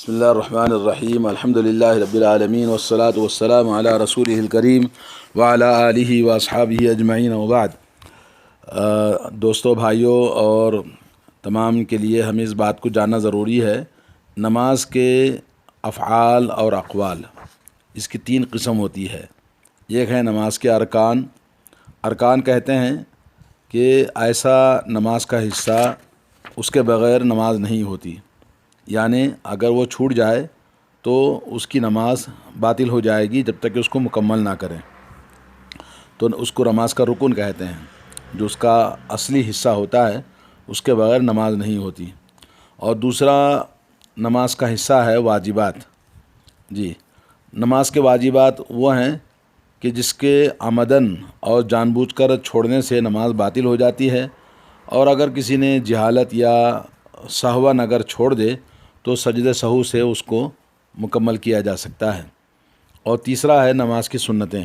بسم اللہ الرحمن الرحیم الحمد للہ رب العالمین والصلاة والسلام علی رسولہ الکریم وعلی آلہ واصحابہ اجمعین وبعد۔ دوستو، بھائیوں اور تمام کے لیے ہمیں اس بات کو جاننا ضروری ہے، نماز کے افعال اور اقوال اس کی تین قسم ہوتی ہے۔ ایک ہے نماز کے ارکان۔ ارکان کہتے ہیں کہ ایسا نماز کا حصہ اس کے بغیر نماز نہیں ہوتی، یعنی اگر وہ چھوٹ جائے تو اس کی نماز باطل ہو جائے گی جب تک کہ اس کو مکمل نہ کریں، تو اس کو نماز کا رکن کہتے ہیں۔ جو اس کا اصلی حصہ ہوتا ہے اس کے بغیر نماز نہیں ہوتی۔ اور دوسرا نماز کا حصہ ہے واجبات۔ نماز کے واجبات وہ ہیں کہ جس کے عمدن اور جان بوجھ کر چھوڑنے سے نماز باطل ہو جاتی ہے، اور اگر کسی نے جہالت یا سہواً اگر چھوڑ دے تو سجدہ سہو سے اس کو مکمل کیا جا سکتا ہے۔ اور تیسرا ہے نماز کی سنتیں۔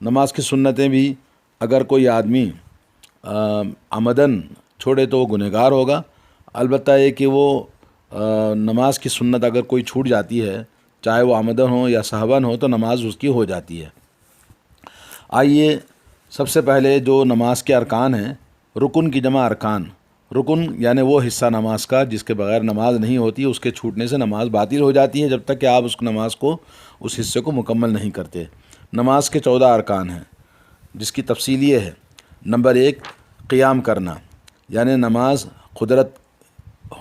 نماز کی سنتیں بھی اگر کوئی آدمی عمدن چھوڑے تو وہ گنہگار ہوگا، البتہ یہ کہ وہ نماز کی سنت اگر کوئی چھوٹ جاتی ہے، چاہے وہ عمدن ہو یا سہواً ہو، تو نماز اس کی ہو جاتی ہے۔ آئیے سب سے پہلے جو نماز کے ارکان ہیں، رکن کی جمع ارکان۔ رکن یعنی وہ حصہ نماز کا جس کے بغیر نماز نہیں ہوتی، اس کے چھوٹنے سے نماز باطل ہو جاتی ہے جب تک کہ آپ اس نماز کو، اس حصے کو مکمل نہیں کرتے۔ نماز کے 14 ارکان ہیں جس کی تفصیل یہ ہے۔ نمبر 1، قیام کرنا، یعنی نماز قدرت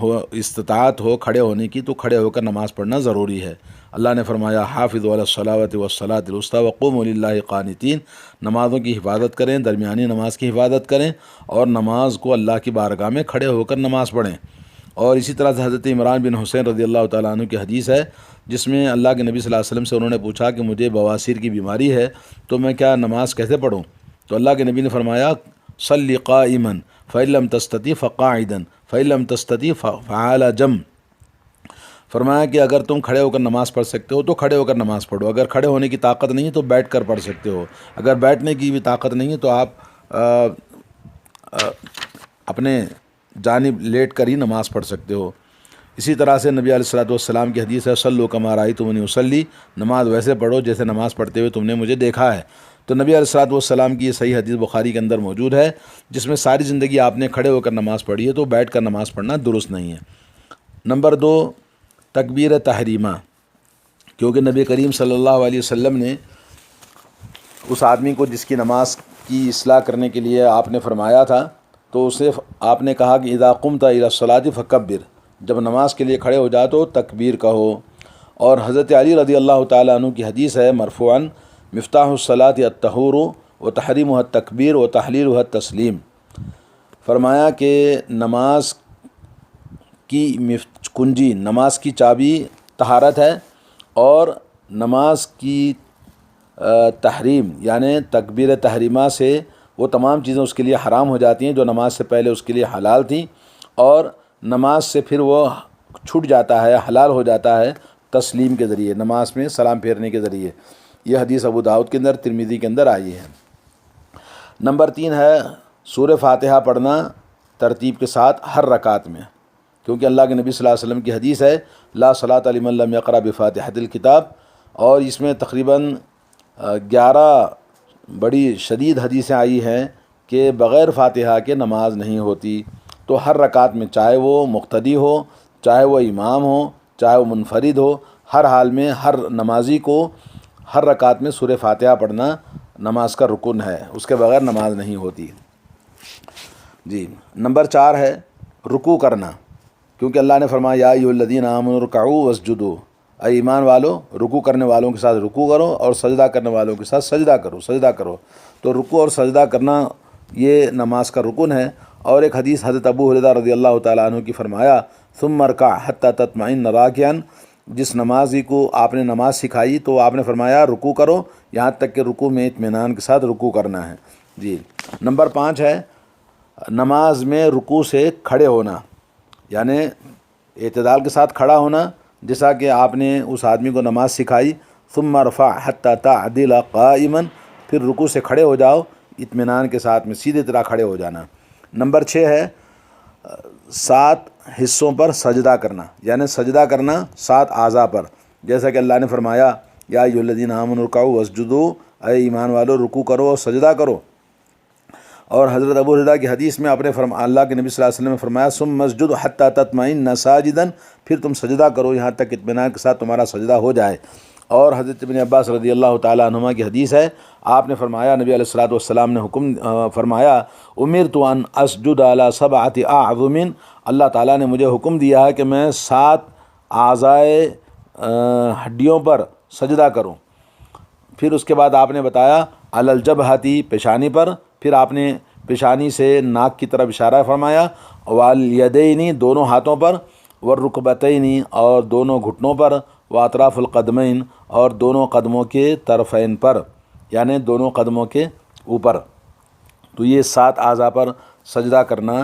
ہو، استطاعت ہو کھڑے ہونے کی تو کھڑے ہو کر نماز پڑھنا ضروری ہے۔ اللہ نے فرمایا حافظوا علی الصلاۃ والصلاۃ الوسطیٰ وقوموا للہ قانتین، نمازوں کی حفاظت کریں، درمیانی نماز کی حفاظت کریں اور نماز کو اللہ کی بارگاہ میں کھڑے ہو کر نماز پڑھیں۔ اور اسی طرح سے حضرت عمران بن حسین رضی اللہ تعالیٰ عنہ کی حدیث ہے جس میں اللہ کے نبی صلی اللہ علیہ وسلم سے انہوں نے پوچھا کہ مجھے بواسیر کی بیماری ہے تو میں کیا نماز کیسے پڑھوں؟ تو اللہ کے نبی نے فرمایا صلی قائما فإن لم تستطع فقاعدا فإن لم تستطع فعلى جنب۔ فرمایا کہ اگر تم کھڑے ہو کر نماز پڑھ سکتے ہو تو کھڑے ہو کر نماز پڑھو، اگر کھڑے ہونے کی طاقت نہیں ہے تو بیٹھ کر پڑھ سکتے ہو، اگر بیٹھنے کی بھی طاقت نہیں ہے تو آپ اپنے جانب لیٹ کر ہی نماز پڑھ سکتے ہو۔ اسی طرح سے نبی علیہ الصلوۃ والسلام کی حدیث ہے صلوا کما رأیتمونی اصلی، نماز ویسے پڑھو جیسے نماز پڑھتے ہوئے تم نے مجھے دیکھا ہے۔ تو نبی علیہ الصلوۃ والسلام کی یہ صحیح حدیث بخاری کے اندر موجود ہے جس میں ساری زندگی آپ نے کھڑے ہو کر نماز پڑھی ہے، تو بیٹھ کر نماز پڑھنا درست نہیں ہے۔ نمبر 2، تکبیر تحریمہ، کیونکہ نبی کریم صلی اللہ علیہ وسلم نے اس آدمی کو جس کی نماز کی اصلاح کرنے کے لیے آپ نے فرمایا تھا تو اسے آپ نے کہا کہ اذا قمت الی الصلاۃ فکبر، جب نماز کے لیے کھڑے ہو جاؤ تو تکبیر کہو۔ اور حضرت علی رضی اللہ تعالیٰ عنہ کی حدیث ہے مرفوعاً مفتاح الصلاۃ الطہور وتحریمها التکبیر وتحلیلها التسلیم۔ فرمایا کہ نماز کی کنجی، نماز کی چابی طہارت ہے، اور نماز کی تحریم یعنی تکبیر تحریمہ سے وہ تمام چیزیں اس کے لیے حرام ہو جاتی ہیں جو نماز سے پہلے اس کے لیے حلال تھیں، اور نماز سے پھر وہ چھوٹ جاتا ہے، حلال ہو جاتا ہے تسلیم کے ذریعے، نماز میں سلام پھیرنے کے ذریعے۔ یہ حدیث ابو داؤد کے اندر، ترمذی کے اندر آئی ہے۔ نمبر 3 ہے سورہ فاتحہ پڑھنا ترتیب کے ساتھ ہر رکعت میں، کیونکہ اللہ کے نبی صلی اللہ علیہ وسلم کی حدیث ہے لا صلاۃ لمن لم یقرأ بفاتحۃ الکتاب، اور اس میں تقریباً 11 بڑی شدید حدیثیں آئی ہیں کہ بغیر فاتحہ کے نماز نہیں ہوتی۔ تو ہر رکعت میں، چاہے وہ مقتدی ہو، چاہے وہ امام ہو، چاہے وہ منفرد ہو، ہر حال میں ہر نمازی کو ہر رکعت میں سورہ فاتحہ پڑھنا نماز کا رکن ہے، اس کے بغیر نماز نہیں ہوتی۔ نمبر 4 ہے رکوع کرنا، کیونکہ اللہ نے فرمایا یا ایھا الذین آمنوا ارکعوا واسجدوا، اے ایمان والو رکوع کرنے والوں کے ساتھ رکوع کرو اور سجدہ کرنے والوں کے ساتھ سجدہ کرو۔ تو رکوع اور سجدہ کرنا یہ نماز کا رکن ہے۔ اور ایک حدیث حضرت ابو ہریرہ رضی اللہ تعالیٰ عنہ کی فرمایا ثم ارکع حتی تطمئن راکعا، جس نمازی کو آپ نے نماز سکھائی تو آپ نے فرمایا رکوع کرو یہاں تک کہ رکوع میں اطمینان کے ساتھ رکوع کرنا ہے۔ نمبر 5 ہے نماز میں رکوع سے کھڑے ہونا، یعنی اعتدال کے ساتھ کھڑا ہونا، جیسا کہ آپ نے اس آدمی کو نماز سکھائی ثم ارفع حتی تعدل قائما، پھر رکوع سے کھڑے ہو جاؤ اطمینان کے ساتھ میں، سیدھے طرح کھڑے ہو جانا۔ نمبر 6 ہے 7 حصوں پر سجدہ کرنا، یعنی سجدہ کرنا 7 اعضاء پر، جیسا کہ اللہ نے فرمایا یا ایھا الذین آمنوا ارکعوا واسجدوا، اے ایمان والو رکوع کرو اور سجدہ کرو۔ اور حضرت ابو ہریرہ کی حدیث میں اللہ کے نبی صلی اللہ علیہ وسلم نے فرمایا ثم اسجد حتی تطمئن ساجدا، پھر تم سجدہ کرو یہاں تک اطمینان کے ساتھ تمہارا سجدہ ہو جائے۔ اور حضرت ابن عباس رضی اللہ تعالیٰ عنہما کی حدیث ہے، آپ نے فرمایا، نبی علیہ الصلوۃ والسلام نے حکم فرمایا امرت ان اسجد علی 7 اعظم، اللہ تعالیٰ نے مجھے حکم دیا ہے کہ میں 7 اعضائے ہڈیوں پر سجدہ کروں۔ پھر اس کے بعد آپ نے بتایا علی الجبہۃ، پیشانی پر، پھر آپ نے پیشانی سے ناک کی طرف اشارہ فرمایا، والیدین، دونوں ہاتھوں پر، والرکبتین، اور دونوں گھٹنوں پر، واطراف القدمین، اور دونوں قدموں کے طرفین پر، یعنی دونوں قدموں کے اوپر۔ تو یہ 7 اعضاء پر سجدہ کرنا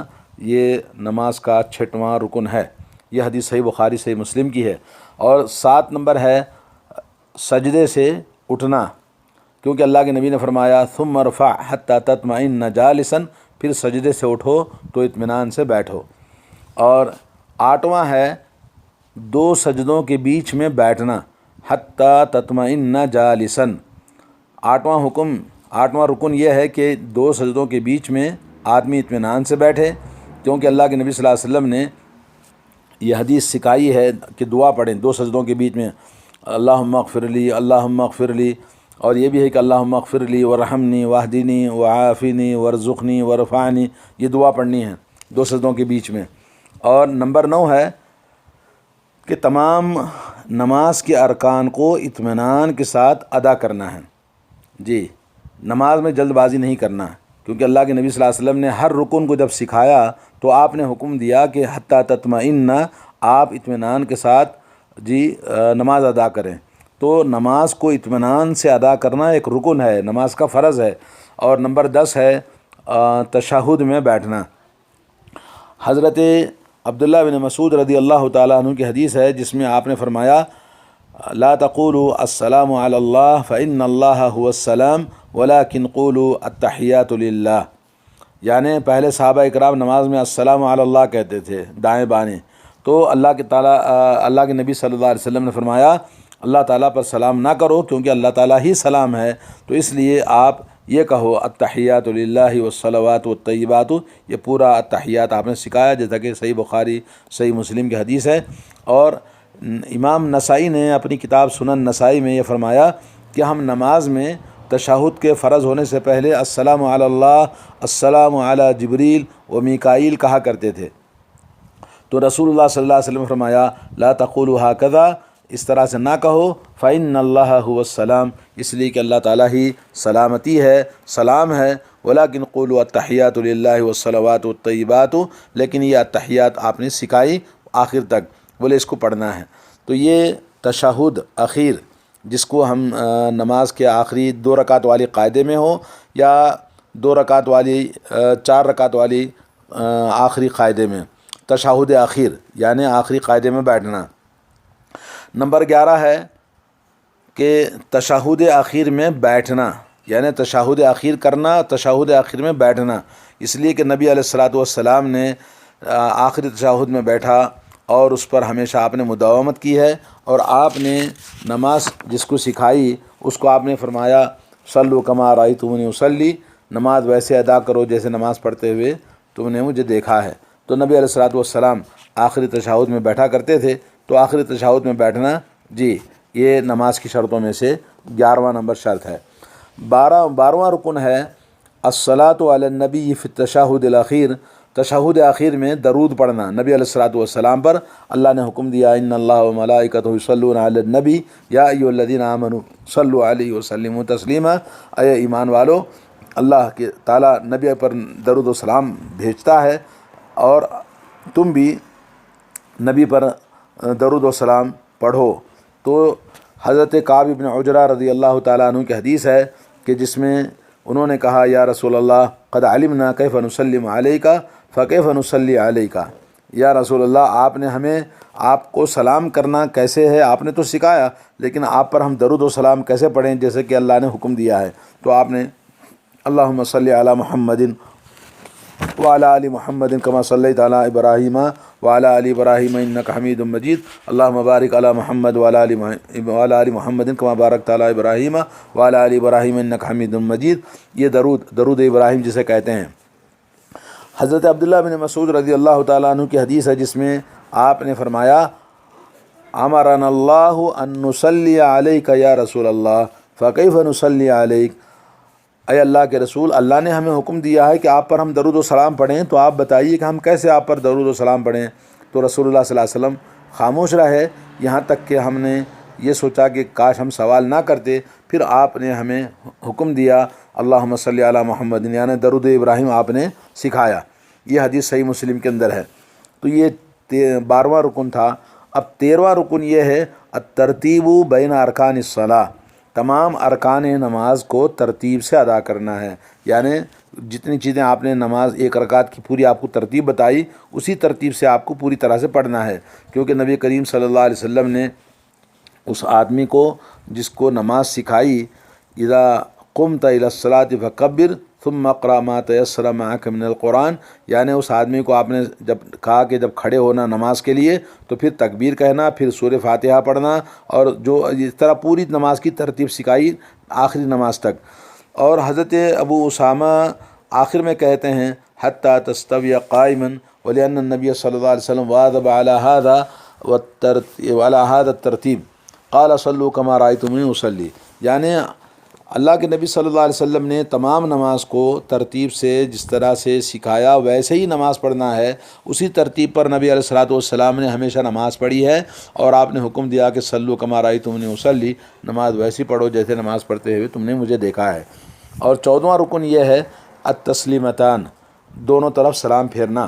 یہ نماز کا 6واں رکن ہے۔ یہ حدیث صحیح بخاری صحیح مسلم کی ہے۔ اور 7 نمبر ہے سجدے سے اٹھنا، کیونکہ اللہ کے نبی نے فرمایا ثم ارفع حتی تطمئن جالسا، پھر سجدے سے اٹھو تو اطمینان سے بیٹھو۔ اور 8واں ہے 2 سجدوں کے بیچ میں بیٹھنا، حتی تطمئن جالسا۔ 8واں رکن یہ ہے کہ 2 سجدوں کے بیچ میں آدمی اطمینان سے بیٹھے، کیونکہ اللہ کے نبی صلی اللہ علیہ وسلم نے یہ حدیث سکھائی ہے کہ دعا پڑھیں 2 سجدوں کے بیچ میں، اللہم اغفر لی، اللہم اغفر لی، اور یہ بھی ہے کہ اللہم اغفر لی ورحمنی واہدنی وعافنی وارزقنی وارفعنی، یہ دعا پڑھنی ہے 2 سجدوں کے بیچ میں۔ اور نمبر 9 ہے کہ تمام نماز کے ارکان کو اطمینان کے ساتھ ادا کرنا ہے۔ جی، نماز میں جلد بازی نہیں کرنا، کیونکہ اللہ کے نبی صلی اللہ علیہ وسلم نے ہر رکن کو جب سکھایا تو آپ نے حکم دیا کہ حتی تطمئن، آپ اطمینان کے ساتھ نماز ادا کریں۔ تو نماز کو اطمینان سے ادا کرنا ایک رکن ہے، نماز کا فرض ہے۔ اور نمبر 10 ہے تشہد میں بیٹھنا۔ حضرت عبداللہ بن مسعود رضی اللہ تعالیٰ عنہ کی حدیث ہے جس میں آپ نے فرمایا لا تقولوا السلام علی اللہ فإن اللہ هو السلام ولكن قولوا التحیات للہ، یعنی پہلے صحابہ اکرام نماز میں السلام علی اللہ کہتے تھے دائیں بائیں، تو اللہ کے نبی صلی اللہ علیہ وسلم نے فرمایا اللہ تعالیٰ پر سلام نہ کرو، کیونکہ اللہ تعالیٰ ہی سلام ہے، تو اس لیے آپ یہ کہو التحیات للہ والصلوات والطیبات، یہ پورا التحیات آپ نے سکھایا، جیسا کہ صحیح بخاری صحیح مسلم کی حدیث ہے۔ اور امام نسائی نے اپنی کتاب سنن نسائی میں یہ فرمایا کہ ہم نماز میں تشہد کے فرض ہونے سے پہلے السلام علی اللہ، السلام علی جبریل و میکائیل کہا کرتے تھے، تو رسول اللہ صلی اللہ علیہ وسلم نے فرمایا لا تقولوا هكذا، اس طرح سے نہ کہو، فإن اللہ هو السلام، اس لیے کہ اللہ تعالیٰ ہی سلامتی ہے، سلام ہے، ولكن قولوا التحیات للہ والصلوات والطیبات، لیکن یہ التحیات آپ نے سکھائی آخر تک، بولے اس کو پڑھنا ہے۔ تو یہ تشہد اخیر، جس کو ہم نماز کے آخری 2 رکعت والی قاعدے میں ہو یا 2 رکعت والی 4 رکعت والی آخری قاعدے میں، تشہد اخیر یعنی آخری قاعدے میں بیٹھنا۔ نمبر 11 ہے کہ تشہد اخیر میں بیٹھنا، یعنی تشہد اخیر کرنا، تشہد اخیر میں بیٹھنا، اس لیے کہ نبی علیہ الصلوۃ والسلام نے آخری تشہد میں بیٹھا اور اس پر ہمیشہ آپ نے مداومت کی ہے، اور آپ نے نماز جس کو سکھائی اس کو آپ نے فرمایا صلوا کما رأیتمونی اصلی، نماز ویسے ادا کرو جیسے نماز پڑھتے ہوئے تم نے مجھے دیکھا ہے۔ تو نبی علیہ الصلوۃ والسلام آخری تشہد میں بیٹھا کرتے تھے، تو آخری تشہد میں بیٹھنا یہ نماز کی شرطوں میں سے 11واں نمبر شرط ہے۔ 12واں رکن ہے الصلاۃ علی النبی فی التشہد الاخیر، تشہد اخیر میں درود پڑھنا نبی علیہ الصلوۃ والسلام پر۔ اللہ نے حکم دیا ان اللہ وملائکتہ یصلون علی النبی یا ایھا الذین آمنوا صلوا علیہ وسلموا تسلیما، اے ایمان والو، اللہ کے تعالیٰ نبی پر درود و سلام بھیجتا ہے، اور تم بھی نبی پر درود و سلام پڑھو۔ تو حضرت کعب بن عجرہ رضی اللہ تعالیٰ عنہ کی حدیث ہے کہ جس میں انہوں نے کہا یا رسول اللہ قد علمنا کیف نسلم علیک فکیف نصلی علیک، یا رسول اللہ آپ نے ہمیں آپ کو سلام کرنا کیسے ہے آپ نے تو سکھایا، لیکن آپ پر ہم درود و سلام کیسے پڑھیں جیسے کہ اللہ نے حکم دیا ہے۔ تو آپ نے اللہم صلی علی محمد وعلى آل محمد كما صليت على إبراهيم وعلى آل إبراهيم إنك حميد مجيد اللهم بارك على محمد وعلى آل محمد كما باركت على إبراهيم وعلى آل إبراهيم إنك حميد مجيد. یہ درود ابراہیم جسے کہتے ہیں. حضرت عبداللہ بن مسعود رضی اللہ تعالیٰ عنہ کی حدیث ہے جس میں آپ نے فرمایا امرنا اللہ ان نصلی علیک یا رسول اللہ فکیف نصلی علیک. اے اللہ کے رسول، اللہ نے ہمیں حکم دیا ہے کہ آپ پر ہم درود و سلام پڑھیں، تو آپ بتائیے کہ ہم کیسے آپ پر درود و سلام پڑھیں. تو رسول اللہ صلی اللہ علیہ وسلم خاموش رہے، یہاں تک کہ ہم نے یہ سوچا کہ کاش ہم سوال نہ کرتے. پھر آپ نے ہمیں حکم دیا اللہم صلی علی محمد، یعنی درود ابراہیم آپ نے سکھایا. یہ حدیث صحیح مسلم کے اندر ہے. تو یہ 12واں رکن تھا. اب 13واں رکن یہ ہے الترتیب بین ارکان الصلاۃ، تمام ارکان نماز کو ترتیب سے ادا کرنا ہے. یعنی جتنی چیزیں آپ نے نماز ایک رکعت کی پوری آپ کو ترتیب بتائی، اسی ترتیب سے آپ کو پوری طرح سے پڑھنا ہے. کیونکہ نبی کریم صلی اللہ علیہ وسلم نے اس آدمی کو جس کو نماز سکھائی اذا قمت الی الصلاۃ فکبر ثم اقرأ ما تیسر معک من القرآن، یعنی اس آدمی کو آپ نے جب کہا کہ جب کھڑے ہونا نماز کے لیے تو پھر تکبیر کہنا، پھر سورہ فاتحہ پڑھنا، اور جو اس طرح پوری نماز کی ترتیب سکھائی آخری نماز تک. اور حضرت ابو اسامہ آخر میں کہتے ہیں حتیٰ تستوی قائما ولأن النبی صلی اللہ علیہ وسلم واظب علی هذا الترتیب قال صلوا كما رأيتموني اصلي. یعنی اللہ کے نبی صلی اللہ علیہ وسلم نے تمام نماز کو ترتیب سے جس طرح سے سکھایا ویسے ہی نماز پڑھنا ہے. اسی ترتیب پر نبی علیہ الصلوۃ والسلام نے ہمیشہ نماز پڑھی ہے، اور آپ نے حکم دیا کہ صلوا کما رأیتمونی اصلی، نماز ویسی پڑھو جیسے نماز پڑھتے ہوئے تم نے مجھے دیکھا ہے. اور 14واں رکن یہ ہے التسلیمتان، دونوں طرف سلام پھیرنا.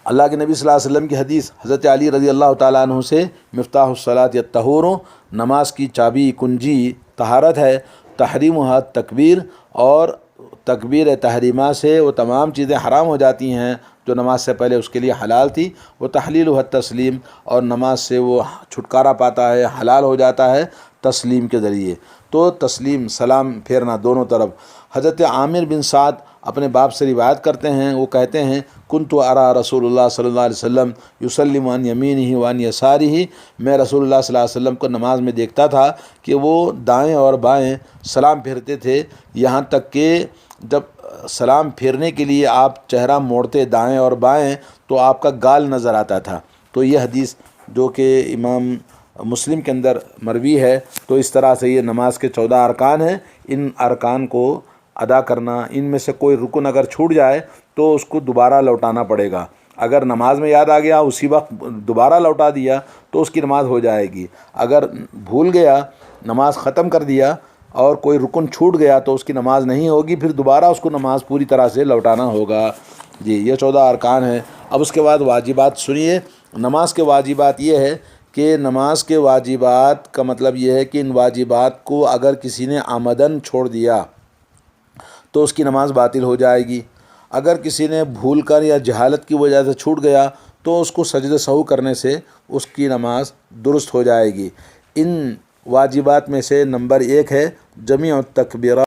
اللہ کے نبی صلی اللہ علیہ وسلم کی حدیث حضرت علی رضی اللہ تعالیٰ عنہ سے مفتاح الصلاۃ الطہور، نماز کی چابی کنجی طہارت ہے. تحریمھا تکبیر، اور تکبیر تحریمہ سے وہ تمام چیزیں حرام ہو جاتی ہیں جو نماز سے پہلے اس کے لیے حلال تھی. وہ تحلیلھا تسلیم، اور نماز سے وہ چھٹکارا پاتا ہے، حلال ہو جاتا ہے تسلیم کے ذریعے. تو تسلیم سلام پھیرنا دونوں طرف. حضرت عامر بن سعد اپنے باپ سے روایت کرتے ہیں، وہ کہتے ہیں کنت ارى رسول اللہ صلی اللہ علیہ وسلم یسلم عن یمینہ وعن یسارہ، میں رسول اللہ صلی اللہ علیہ وسلم کو نماز میں دیکھتا تھا کہ وہ دائیں اور بائیں سلام پھیرتے تھے، یہاں تک کہ جب سلام پھیرنے کے لیے آپ چہرہ موڑتے دائیں اور بائیں تو آپ کا گال نظر آتا تھا. تو یہ حدیث جو کہ امام مسلم کے اندر مروی ہے. تو اس طرح سے یہ نماز کے 14 ارکان ہیں. ان ارکان کو ادا کرنا، ان میں سے کوئی رکن اگر چھوٹ جائے تو اس کو دوبارہ لوٹانا پڑے گا. اگر نماز میں یاد آ گیا اسی وقت دوبارہ لوٹا دیا تو اس کی نماز ہو جائے گی. اگر بھول گیا، نماز ختم کر دیا اور کوئی رکن چھوٹ گیا تو اس کی نماز نہیں ہوگی، پھر دوبارہ اس کو نماز پوری طرح سے لوٹانا ہوگا. جی یہ 14 ارکان ہیں. اب اس کے بعد واجبات سنیے. نماز کے واجبات یہ ہے کہ نماز کے واجبات کا مطلب یہ ہے کہ ان واجبات کو اگر کسی نے عمدن چھوڑ دیا تو اس کی نماز باطل ہو جائے گی. اگر کسی نے بھول کر یا جہالت کی وجہ سے چھوٹ گیا تو اس کو سجدہ سہو کرنے سے اس کی نماز درست ہو جائے گی. ان واجبات میں سے نمبر 1 ہے جمیع التکبیرات